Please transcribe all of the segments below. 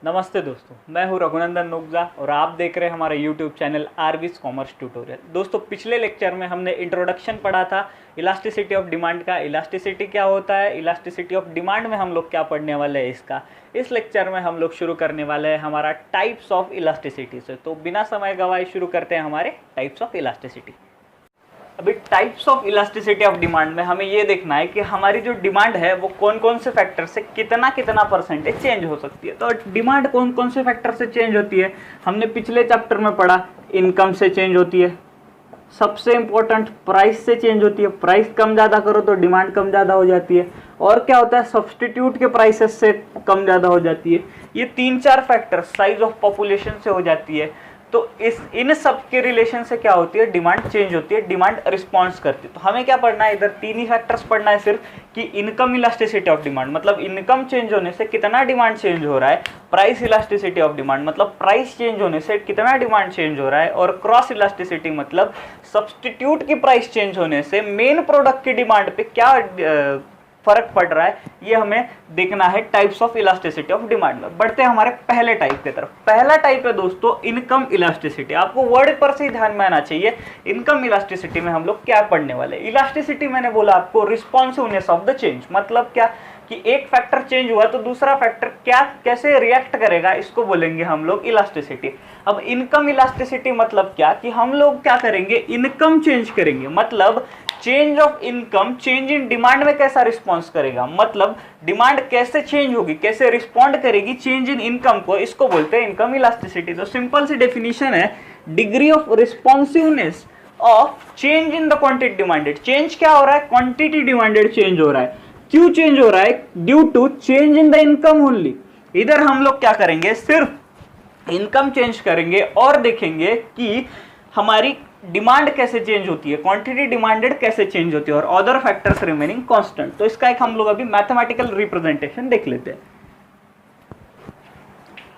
नमस्ते दोस्तों, मैं हूं रघुनंदन नुगजा और आप देख रहे हैं हमारे YouTube चैनल आरवीज कॉमर्स ट्यूटोरियल। दोस्तों, पिछले लेक्चर में हमने इंट्रोडक्शन पढ़ा था इलास्टिसिटी ऑफ डिमांड का। इलास्टिसिटी क्या होता है, इलास्टिसिटी ऑफ डिमांड में हम लोग क्या पढ़ने वाले हैं इसका। इस लेक्चर में हम लोग शुरू करने वाले हैं हमारा टाइप्स ऑफ इलास्टिसिटी से। तो बिना समय गवाए शुरू करते हैं हमारे टाइप्स ऑफ इलास्टिसिटी। अभी types of elasticity of demand में हमें ये देखना है कि हमारी जो डिमांड है वो कौन कौन से फैक्टर से कितना कितना परसेंटेज चेंज हो सकती है। तो डिमांड कौन कौन से फैक्टर से चेंज होती है, हमने पिछले चैप्टर में पढ़ा। इनकम से चेंज होती है, सबसे इंपॉर्टेंट प्राइस से चेंज होती है। प्राइस कम ज़्यादा करो तो डिमांड कम ज़्यादा हो जाती है। और क्या होता है, सब्सटीट्यूट के प्राइसेस से कम ज़्यादा हो जाती है। ये 3-4 फैक्टर, साइज ऑफ पॉपुलेशन से हो जाती है। तो इन सब के रिलेशन से क्या होती है, डिमांड चेंज होती है, डिमांड रिस्पॉन्स करती है। तो हमें क्या पढ़ना है, इधर 3 ही फैक्टर्स पढ़ना है सिर्फ, कि इनकम इलास्टिसिटी ऑफ डिमांड मतलब इनकम चेंज होने से कितना डिमांड चेंज हो रहा है। प्राइस इलास्टिसिटी ऑफ डिमांड मतलब प्राइस चेंज होने से कितना डिमांड चेंज हो रहा है। और क्रॉस इलास्टिसिटी मतलब सब्सटीट्यूट की प्राइस चेंज होने से मेन प्रोडक्ट की डिमांड पे क्या फर्क पड़ रहा है, ये हमें देखना है types of elasticity of demand में। बढ़ते हैं हमारे पहले टाइप की तरफ। पहला टाइप है दोस्तों इनकम इलास्टिसिटी। आपको वर्ड पर से ही ध्यान में आना चाहिए। इनकम इलास्टिसिटी में हम लोग क्या पढ़ने वाले। इलास्टिसिटी मैंने बोला आपको रिस्पॉन्सिवनेस ऑफ द चेंज, मतलब क्या कि एक फैक्टर चेंज हुआ तो दूसरा फैक्टर क्या कैसे रिएक्ट करेगा, इसको बोलेंगे हम लोग इलास्टिसिटी। अब इनकम इलास्टिसिटी मतलब क्या कि हम लोग क्या करेंगे, इनकम चेंज करेंगे, मतलब change of income change in demand में कैसा रिस्पॉन्स करेगा, मतलब डिमांड कैसे चेंज होगी, कैसे रिस्पॉन्ड करेगी चेंज इन इनकम को, इसको बोलते हैं इनकम इलास्टिसिटी। तो सिंपल सी डेफिनेशन है, degree of responsiveness of change in the quantity demanded. Change क्या हो रहा है, क्वांटिटी डिमांडेड चेंज हो रहा है। क्यों चेंज हो रहा है, due to change in the income only. इधर हम लोग क्या करेंगे, सिर्फ इनकम चेंज करेंगे और देखेंगे कि हमारी डिमांड कैसे चेंज होती है, क्वांटिटी डिमांडेड कैसे चेंज होती है, और अदर फैक्टर्स रिमेनिंग कांस्टेंट। तो इसका एक हम लोग अभी मैथमेटिकल रिप्रेजेंटेशन देख लेते हैं।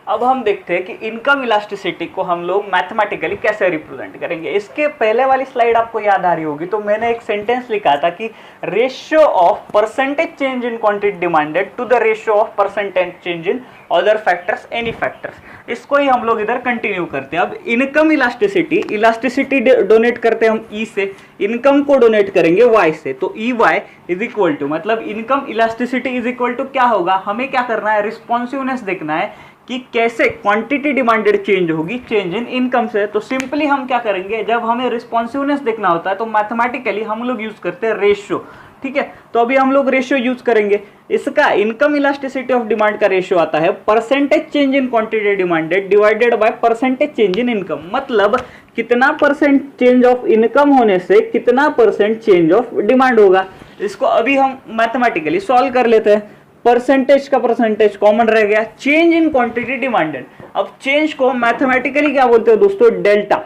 अब हम देखते हैं कि इनकम इलास्टिसिटी को हम लोग मैथमेटिकली कैसे रिप्रेजेंट करेंगे। इसके पहले वाली स्लाइड आपको याद आ रही होगी, तो मैंने एक सेंटेंस लिखा था कि ratio of percentage change in quantity demanded to the ratio of percentage change in other factors any factors. इसको ही हम लोग इधर कंटिन्यू करते हैं। अब इनकम इलास्टिसिटी डोनेट करते हैं हम ई से, इनकम को डोनेट करेंगे वाई से। तो E Y is equal to, मतलब income elasticity is equal to क्या होगा, हमें क्या करना है, रिस्पॉन्सिवनेस देखना है कि कैसे क्वांटिटी डिमांडेड चेंज होगी चेंज इन इनकम से। तो सिंपली हम क्या करेंगे, जब हमें रिस्पॉन्सिवनेस देखना होता है तो मैथमेटिकली हम लोग यूज करते हैं रेशियो। ठीक है, तो अभी हम लोग रेशियो यूज करेंगे। इसका इनकम इलास्टिसिटी ऑफ डिमांड का रेशियो आता है percentage change in quantity demanded divided by percentage change in income, मतलब कितना परसेंट चेंज ऑफ इनकम होने से कितना परसेंट चेंज ऑफ डिमांड होगा। इसको अभी हम मैथमेटिकली सॉल्व कर लेते हैं। परसेंटेज का परसेंटेज कॉमन रह गया, चेंज इन क्वांटिटी डिमांडेड। अब चेंज को मैथमेटिकली क्या बोलते हो दोस्तों, डेल्टा।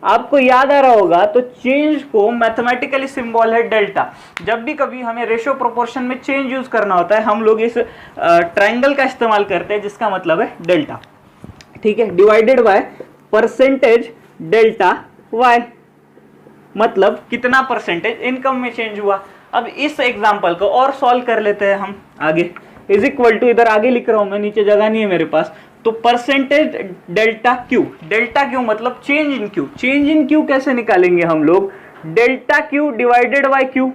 आपको याद आ रहा होगा, तो चेंज को मैथमेटिकली सिंबल है डेल्टा। जब भी कभी हमें रेशियो प्रोपोर्शन में चेंज यूज करना होता है, हम लोग इस ट्राइंगल का इस्तेमाल करते हैं जिसका मतलब है डेल्टा। ठीक है, divided by percentage delta Y, मतलब कितना परसेंटेज इनकम में चेंज हुआ। अब इस एग्जांपल को और सॉल्व कर लेते हैं हम आगे। इज इक्वल टू, इधर आगे लिख रहा हूं मैं, नीचे जगह नहीं है मेरे पास। तो परसेंटेज डेल्टा क्यू मतलब change in Q. Change in Q कैसे निकालेंगे हम लोग, delta Q divided by Q.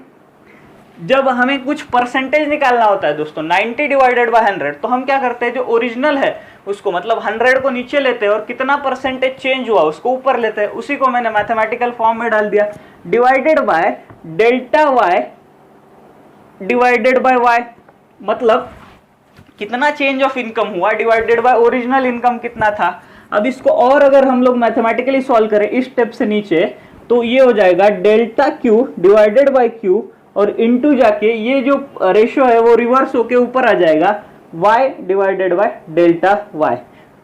जब हमें कुछ परसेंटेज निकालना होता है दोस्तों, 90 डिवाइडेड बाय 100, तो हम क्या करते हैं, जो ओरिजिनल है उसको मतलब 100 को नीचे लेते हैं और कितना परसेंटेज चेंज हुआ उसको ऊपर लेते हैं। उसी को मैंने मैथमेटिकल फॉर्म में डाल दिया, divided by delta Y divided by Y, मतलब कितना चेंज ऑफ इनकम हुआ डिवाइडेड बाय ओरिजिनल इनकम कितना था। अब इसको और अगर हम लोग मैथमेटिकली सॉल्व करें इस स्टेप से नीचे, तो ये हो जाएगा delta Q divided by Q, और इनटू जाके ये जो रेशियो है वो रिवर्स होके ऊपर आ जाएगा, y divided by delta y।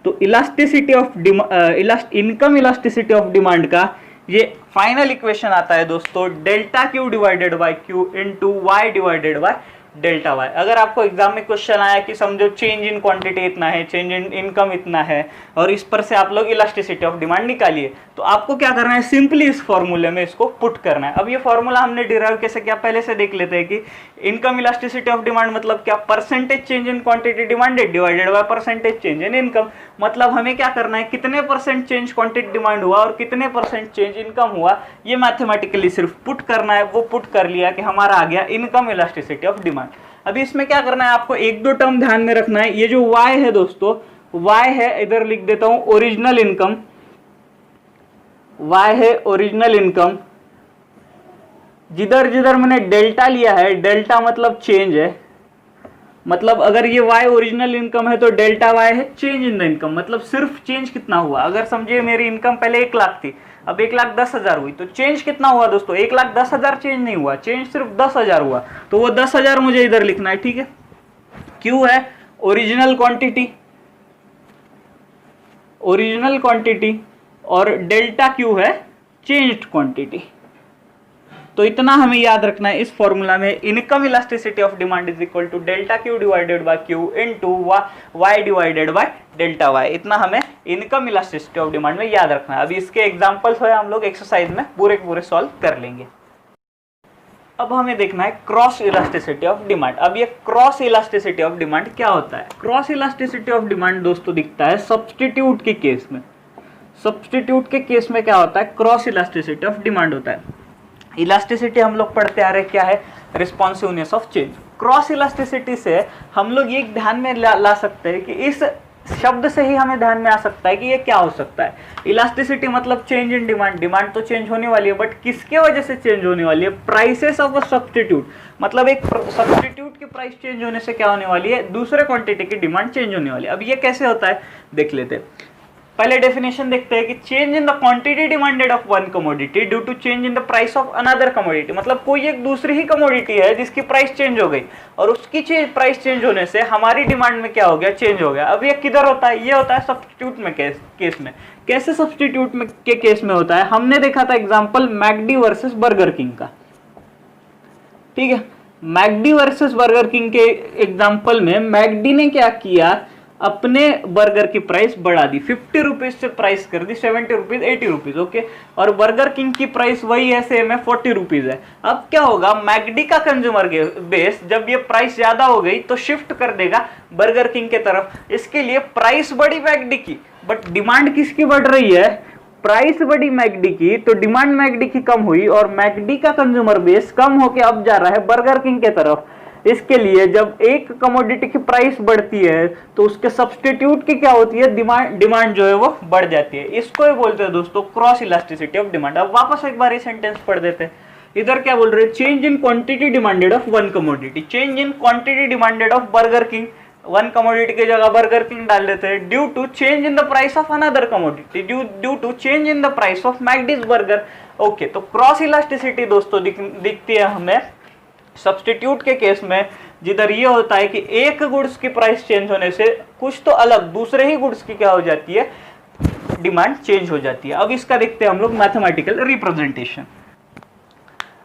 तो elasticity of income elasticity of demand का ये फाइनल इक्वेशन आता है दोस्तों, delta Q divided by Q into y divided by delta Y. अगर आपको एग्जाम में क्वेश्चन आया कि समझो चेंज इन क्वांटिटी इतना है, चेंज इन इनकम इतना है, और इस पर से आप लोग इलास्टिसिटी ऑफ डिमांड निकालिए, तो आपको क्या करना है, सिंपली इस फॉर्मूले में इसको पुट करना है। अब ये फॉर्मूला हमने डिराइव कैसे किया पहले से देख लेते हैं कि इनकम इलास्टिसिटी ऑफ डिमांड मतलब क्या, percentage change in quantity demanded divided by percentage change in income. मतलब हमें क्या करना है, कितने परसेंट चेंज क्वांटिटी डिमांड हुआ और कितने परसेंट चेंज इनकम हुआ, ये मैथमेटिकली सिर्फ पुट करना है। वो पुट कर लिया कि हमारा आ गया इनकम इलास्टिसिटी ऑफ डिमांड। अभी इसमें क्या करना है, आपको एक दो टर्म ध्यान में रखना है। ये जो y है दोस्तों, y है, इधर लिख देता हूं ओरिजिनल इनकम, y है ओरिजिनल इनकम। जिधर जिधर मैंने डेल्टा लिया है, डेल्टा मतलब चेंज है, मतलब अगर ये y ओरिजिनल इनकम है तो डेल्टा y है चेंज इन द इनकम, मतलब सिर्फ चेंज कितना हुआ। अगर समझिए मेरी इनकम पहले 1 लाख थी, अब 1,10,000 हुई, तो चेंज कितना हुआ दोस्तों, 1,10,000 चेंज नहीं हुआ, चेंज सिर्फ 10,000 हुआ, तो वो 10,000 मुझे इधर लिखना है, ठीक है। क्यू है ओरिजिनल क्वांटिटी, ओरिजिनल क्वांटिटी, और डेल्टा क्यू है चेंज्ड क्वांटिटी। तो इतना हमें याद रखना है इस फॉर्मूला में, income elasticity of demand is equal to delta Q divided by Q into Y divided by delta Y. इतना हमें इनकम इलास्टिसिटी ऑफ डिमांड में याद रखना है। अभी इसके एग्जांपल्स है हम लोग एक्सरसाइज में पूरे पूरे सॉल्व कर लेंगे। अब हमें देखना है क्रॉस इलास्टिसिटी ऑफ डिमांड। अब ये क्रॉस इलास्टिसिटी ऑफ डिमांड क्या होता है। क्रॉस इलास्टिसिटी ऑफ डिमांड दोस्तों दिखता है सब्स्टिट्यूट के केस में। सब्स्टिट्यूट के केस में क्या होता है, क्रॉस इलास्टिसिटी ऑफ डिमांड होता है। इलास्टिसिटी हम लोग पढ़ते आ रहे क्या है, responsiveness of change. Cross elasticity से हम लोग ये ध्यान में ला सकते हैं कि इस शब्द से ही हमें ध्यान में आ सकता है कि ये क्या हो सकता है। इलास्टिसिटी मतलब चेंज इन डिमांड, डिमांड तो चेंज होने वाली है, बट किसके वजह से चेंज होने वाली है, प्राइसेस ऑफ अ सब्स्टिट्यूट। मतलब एक सब्स्टिट्यूट की प्राइस चेंज होने से क्या होने वाली है, दूसरे क्वांटिटी की डिमांड चेंज होने वाली है। अब ये कैसे होता है देख लेते हैं। पहले डेफिनेशन देखते हैं कि change in the quantity demanded of one commodity due to change in the price of another commodity. मतलब कोई एक दूसरी ही कमोडिटी है जिसकी प्राइस चेंज हो गई, और उसकी प्राइस चेंज होने से हमारी डिमांड में क्या हो गया, चेंज हो गया। अब ये किधर होता है, ये होता है सब्स्टिट्यूट में केस में। कैसे सब्स्टिट्यूट में के केस में होता है, हमने देखा था example McD versus burger king का, ठीक है। मैकडी वर्सेस बर्गर किंग के एग्जाम्पल में मैकडी ने क्या किया, अपने बर्गर की प्राइस बढ़ा दी, 50 रुपीज से प्राइस कर दी 70 रुपीज 80 रुपीज, ओके। और बर्गर किंग की प्राइस वही है, सेम है, 40 रुपीज है। अब क्या होगा, मैकडी का कंज्यूमर बेस जब ये प्राइस ज्यादा हो गई तो शिफ्ट कर देगा बर्गर किंग के तरफ। इसके लिए प्राइस बढ़ी मैकडी की, बट डिमांड किसकी बढ़ रही है, प्राइस बढ़ी मैकडी की, तो डिमांड मैकडी की कम हुई, और मैकडी का कंज्यूमर बेस कम होके अब जा रहा है बर्गर किंग के तरफ। इसके लिए जब एक कमोडिटी की प्राइस बढ़ती है तो उसके सब्स्टिट्यूट की क्या होती है, डिमांड जो है वो बढ़ जाती है। इसको ही बोलते हैं दोस्तों क्रॉस इलास्टिसिटी ऑफ डिमांड। अब वापस एक बार ये सेंटेंस पढ़ देते हैं। इधर क्या बोल रहे हैं, change in quantity demanded of one commodity, change in quantity demanded of Burger King, one commodity की जगह बर्गर किंग डाल देते हैं, due to change in the price of another commodity, due to change in the price of McD's burger, okay. तो cross elasticity दोस्तों दिखती है हमें सब्स्टिट्यूट के केस में, जिधर ये होता है कि एक गुड्स की प्राइस चेंज होने से कुछ तो अलग दूसरे ही गुड्स की क्या हो जाती है, डिमांड चेंज हो जाती है। अब इसका देखते हैं हम लोग मैथमेटिकल रिप्रेजेंटेशन।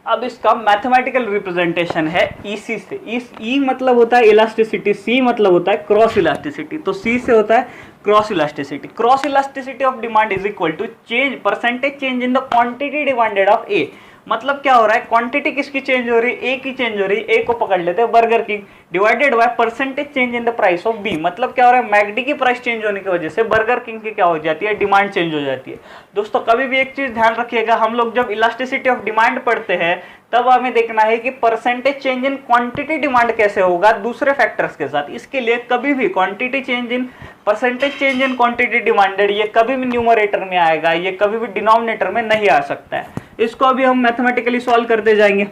अब इसका मैथमेटिकल रिप्रेजेंटेशन है ईसी से। ई मतलब होता है इलास्टिसिटी, सी मतलब होता है क्रॉस इलास्टिसिटी, तो सी से होता है cross elasticity. Cross elasticity of demand is equal to change percentage change in the quantity demanded of A. मतलब क्या हो रहा है, क्वांटिटी किसकी चेंज हो रही है, ए की चेंज हो रही है, ए को पकड़ लेते हैं Burger King, divided by percentage change in the price of B. मतलब क्या हो रहा है, मैकडी की प्राइस चेंज होने की वजह से बर्गर किंग की क्या हो जाती है, डिमांड चेंज हो जाती है। दोस्तों कभी भी एक चीज ध्यान रखिएगा, हम लोग जब इलास्टिसिटी ऑफ डिमांड पढ़ते हैं तब हमें देखना है कि percentage change in quantity demand कैसे होगा दूसरे फैक्टर्स के साथ। इसके लिए कभी भी quantity change in percentage change in quantity demanded ये कभी भी न्यूमरेटर में आएगा, ये कभी भी डिनोमिनेटर में नहीं आ सकता है। इसको अभी हम मैथमेटिकली सॉल्व करते जाएंगे।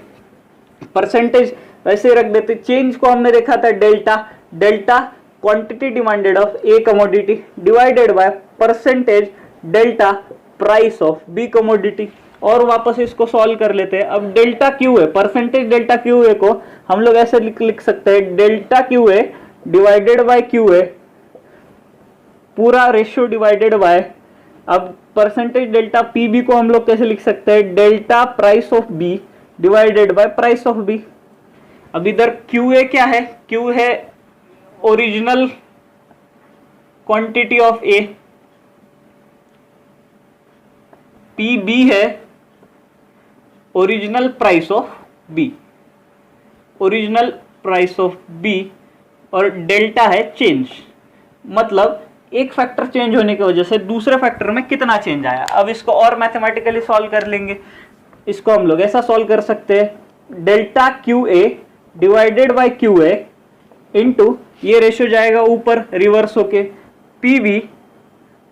परसेंटेज वैसे रख देते, चेंज को हमने देखा था delta, delta quantity demanded of A commodity divided by percentage delta price of B commodity. और वापस इसको सॉल्व कर लेते हैं। अब डेल्टा क्यू है, परसेंटेज डेल्टा क्यू ए को हम लोग ऐसे लिख सकते हैं, delta Q A divided by Q A पूरा रेशियो डिवाइडेड बाय, अब परसेंटेज डेल्टा पी बी को हम लोग कैसे लिख सकते हैं, delta price of B divided bye price of B. अब इधर क्यू ए क्या है, क्यू है original quantity of A, P B है original price of B, original price of B, और डेल्टा है चेंज, मतलब एक फैक्टर चेंज होने की वजह से दूसरे फैक्टर में कितना चेंज आया। अब इसको और मैथमेटिकली सॉल्व कर लेंगे। इसको हम लोग ऐसा सॉल्व कर सकते हैं, delta Q A divided by Q A into ये रेशियो जाएगा ऊपर रिवर्स होके P B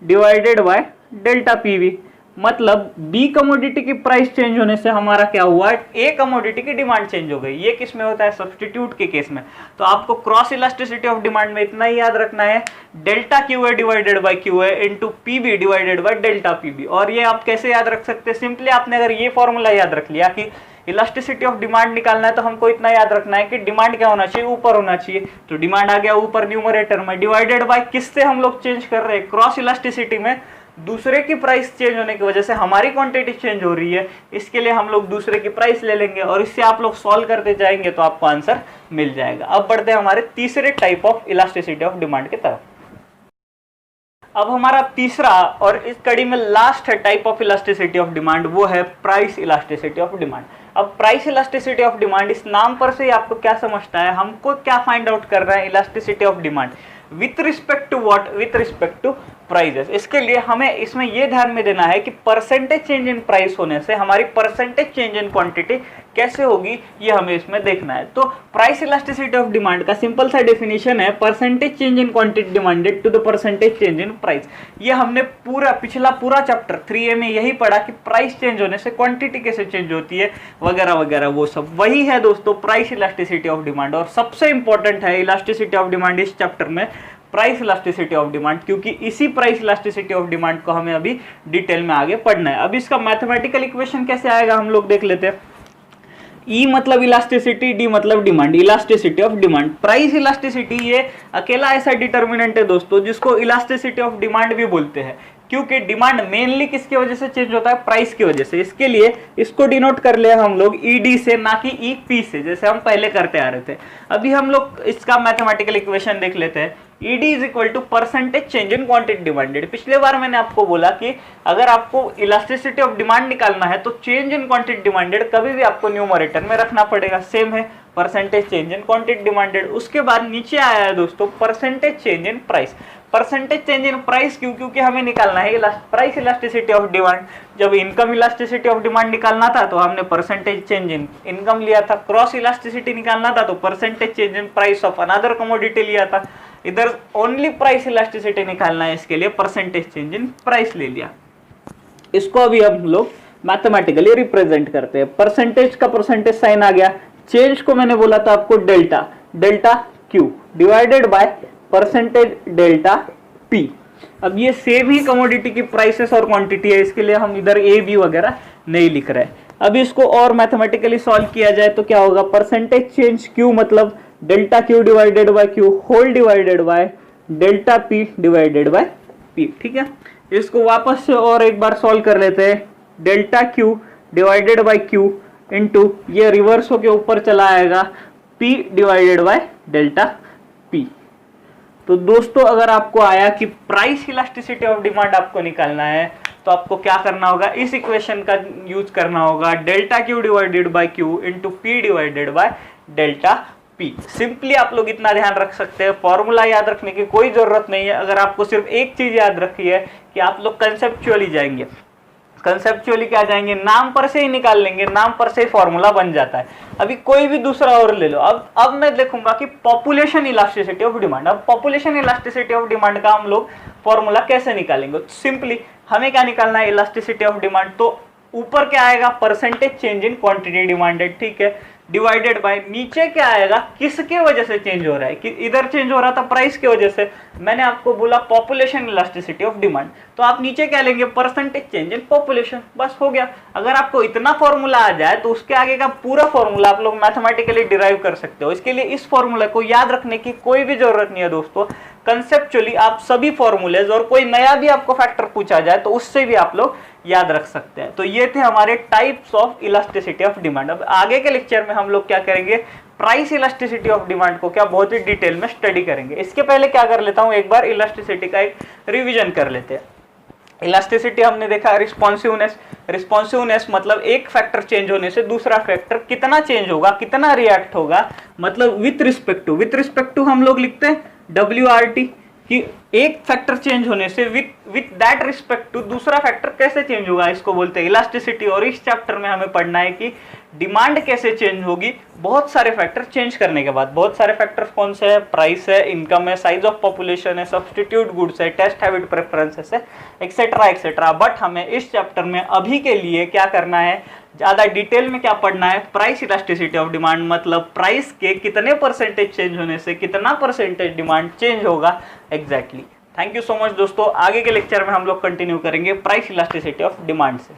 divided by delta P B, मतलब बी कमोडिटी की प्राइस चेंज होने से हमारा क्या हुआ, ए कमोडिटी की डिमांड चेंज हो गई। ये किस में होता है, सब्स्टिट्यूट के केस में। तो आपको क्रॉस इलास्टिसिटी ऑफ डिमांड में इतना ही याद रखना है, delta Q A divided by Q A into P B divided by delta P B. और ये आप कैसे याद रख सकते हैं, सिंपली आपने अगर ये फॉर्मूला याद रख लिया कि इलास्टिसिटी ऑफ डिमांड निकालना है तो हमको इतना याद रखना है कि डिमांड क्या होना चाहिए, ऊपर होना चाहिए। तो डिमांड आ गया ऊपर न्यूमरेटर में, डिवाइडेड बाय किससे हम लोग चेंज कर रहे हैं, क्रॉस इलास्टिसिटी में दूसरे की प्राइस चेंज होने की वजह से हमारी क्वांटिटी चेंज हो रही है, इसके लिए हम लोग दूसरे की प्राइस ले लेंगे और इससे आप लोग सॉल्व करते जाएंगे तो आपको आंसर मिल जाएगा। अब बढ़ते हैं हमारे तीसरे type of elasticity of demand की तरफ। अब हमारा तीसरा और इस कड़ी में लास्ट है type of elasticity of demand, वो है प्राइस इलास्टिसिटी ऑफ डिमांड। अब प्राइस इलास्टिसिटी ऑफ डिमांड, इस नाम पर से आपको क्या समझता है, हमको क्या फाइंड आउट कर रहा है, elasticity of demand with respect to what, with respect to prices. इसके लिए हमें इसमें यह ध्यान में देना है कि परसेंटेज चेंज इन प्राइस होने से हमारी परसेंटेज चेंज इन क्वांटिटी कैसे होगी, ये हमें इसमें देखना है। तो प्राइस इलास्टिसिटी ऑफ डिमांड का सिंपल सा डेफिनेशन है, percentage change in quantity demanded to the percentage change in price. ये हमने पिछला पूरा चैप्टर 3A में यही पढ़ा कि प्राइस चेंज होने से क्वांटिटी कैसे चेंज होती है वगैरह वगैरह, वो सब वही है दोस्तों प्राइस इलास्टिसिटी ऑफ डिमांड। और सबसे इंपॉर्टेंट है इलास्टिसिटी ऑफ डिमांड इस चैप्टर में प्राइस इलास्टिसिटी ऑफ डिमांड, क्योंकि इसी प्राइस इलास्टिसिटी ऑफ डिमांड को हमें अभी डिटेल में आगे पढ़ना है। अब इसका मैथमेटिकल इक्वेशन कैसे आएगा हम लोग देख लेते हैं। ई मतलब इलास्टिसिटी, डी मतलब demand, elasticity of demand. Price elasticity ये अकेला ऐसा डिटर्मिनेंट है दोस्तों जिसको इलास्टिसिटी ऑफ डिमांड भी बोलते हैं, क्योंकि डिमांड मेनली किसकी वजह से चेंज होता है, प्राइस की वजह से। इसके लिए इसको डिनोट कर ले हम लोग ईडी से, ना कि ईपी से, जैसे हम पहले करते आ रहे थे। अभी हम लोग इसका मैथमेटिकल इक्वेशन देख लेते हैं। ED is equal to percentage change in quantity demanded. पिछले बार मैंने आपको बोला कि अगर आपको इलास्टिसिटी ऑफ डिमांड निकालना है तो चेंज इन क्वांटिटी डिमांडेड कभी भी आपको न्यूमरेटर में रखना पड़ेगा। सेम है percentage change in quantity demanded. उसके बाद नीचे आया है दोस्तों percentage change in price. Percentage change in price क्यों, क्योंकि हमें निकालना है प्राइस इलास्टिसिटी ऑफ डिमांड। जब इनकम इलास्टिसिटी ऑफ डिमांड निकालना था तो हमने परसेंटेज चेंज इन इनकम लिया था। क्रॉस इलास्टिसिटी निकालना था तो percentage change in price of another commodity लिया था। इधर ओनली प्राइस इलास्टिसिटी निकालना है, इसके लिए परसेंटेज चेंज इन प्राइस ले लिया। इसको अभी हम लोग मैथमेटिकली रिप्रेजेंट करते हैं। परसेंटेज का परसेंटेज साइन आ गया, चेंज को मैंने बोला था आपको delta, delta Q divided by percentage delta P. अब ये सेम ही कमोडिटी की प्राइसेस और क्वांटिटी है, इसके लिए हम इधर ए बी वगैरह नहीं लिख रहे। अब इसको और मैथमेटिकली सॉल्व किया जाए तो क्या होगा, परसेंटेज चेंज क्यू मतलब delta Q divided by Q whole divided by delta P divided by P. ठीक है, इसको वापस से और एक बार सॉल्व कर लेते हैं। Delta Q divided by Q into ये रिवर्स होके ऊपर चला आएगा P divided by delta P. तो दोस्तों अगर आपको आया कि प्राइस इलास्टिसिटी ऑफ डिमांड आपको निकालना है तो आपको क्या करना होगा, इस इक्वेशन का यूज करना होगा, delta Q divided by Q into P divided by delta P. Simply आप लोग इतना ध्यान रख सकते हैं, फॉर्मूला याद रखने की कोई जरूरत नहीं है। अगर आपको सिर्फ एक चीज याद रखी है कि आप लोग कंसेप्चुअली जाएंगे, कंसेप्चुअली क्या जाएंगे, नाम पर से ही निकाल लेंगे, नाम पर से ही फॉर्मूला बन जाता है। अभी कोई भी दूसरा और ले लो। अब मैं देखूंगा कि पॉपुलेशन इलास्टिसिटी ऑफ डिमांड। अब पॉपुलेशन इलास्टिसिटी ऑफ डिमांड का हम लोग फॉर्मूला कैसे निकालेंगे, सिंपली हमें क्या निकालना है, इलास्टिसिटी ऑफ डिमांड। तो ऊपर क्या आएगा, percentage change in quantity demanded, ठीक है, डिवाइडेड बाय नीचे क्या आएगा, किसके वजह से चेंज हो रहा है, कि इधर चेंज हो रहा था प्राइस की वजह से। मैंने आपको बोला पॉपुलेशन इलास्टिसिटी ऑफ डिमांड, तो आप नीचे क्या लेंगे, परसेंटेज चेंज इन पॉपुलेशन, बस हो गया। अगर आपको इतना फॉर्मूला आ जाए तो उसके आगे का पूरा फॉर्मूला आप लोग मैथमेटिकली डिराइव कर सकते हो। इसके लिए इस फॉर्मूला को याद रखने की कोई भी जरूरत नहीं है दोस्तों, कंसेप्चुअली आप सभी फॉर्मूलेज और कोई नया भी आपको फैक्टर पूछा जाए तो उससे भी आप लोग याद रख सकते हैं। तो ये थे हमारे types of elasticity of demand. अब आगे के लेक्चर में हम लोग क्या करेंगे, प्राइस इलास्टिसिटी ऑफ डिमांड को क्या बहुत ही डिटेल में स्टडी करेंगे। इसके पहले क्या कर लेता हूं, एक बार इलास्टिसिटी का एक रिवीजन कर लेते हैं। इलास्टिसिटी हमने देखा रिस्पॉन्सिवनेस, रिस्पॉन्सिवनेस मतलब एक फैक्टर चेंज होने से दूसरा फैक्टर कितना चेंज होगा, कितना रिएक्ट होगा, मतलब विथ रिस्पेक्ट टू हम लोग लिखते हैं WRT कि एक फैक्टर चेंज होने से विथ दैट रिस्पेक्ट टू दूसरा फैक्टर कैसे चेंज होगा, इसको बोलते हैं इलास्टिसिटी। और इस चैप्टर में हमें पढ़ना है कि डिमांड कैसे चेंज होगी बहुत सारे फैक्टर चेंज करने के बाद। बहुत सारे फैक्टर्स कौन से है, प्राइस है, इनकम है, साइज ऑफ पॉपुलेशन है, सब्सटीट्यूट गुड्स है, टेस्ट हैबिट प्रेफरेंसेस है, एक्सेट्रा एक्सेट्रा। बट हमें इस चैप्टर में अभी के लिए क्या करना है, ज़्यादा डिटेल में क्या पढ़ना है, प्राइस इलास्टिसिटी ऑफ डिमांड मतलब प्राइस के कितने परसेंटेज चेंज होने से कितना परसेंटेज डिमांड चेंज होगा exactly. Thank you so much दोस्तों। आगे के लेक्चर में हम लोग कंटिन्यू करेंगे प्राइस इलास्टिसिटी ऑफ डिमांड से।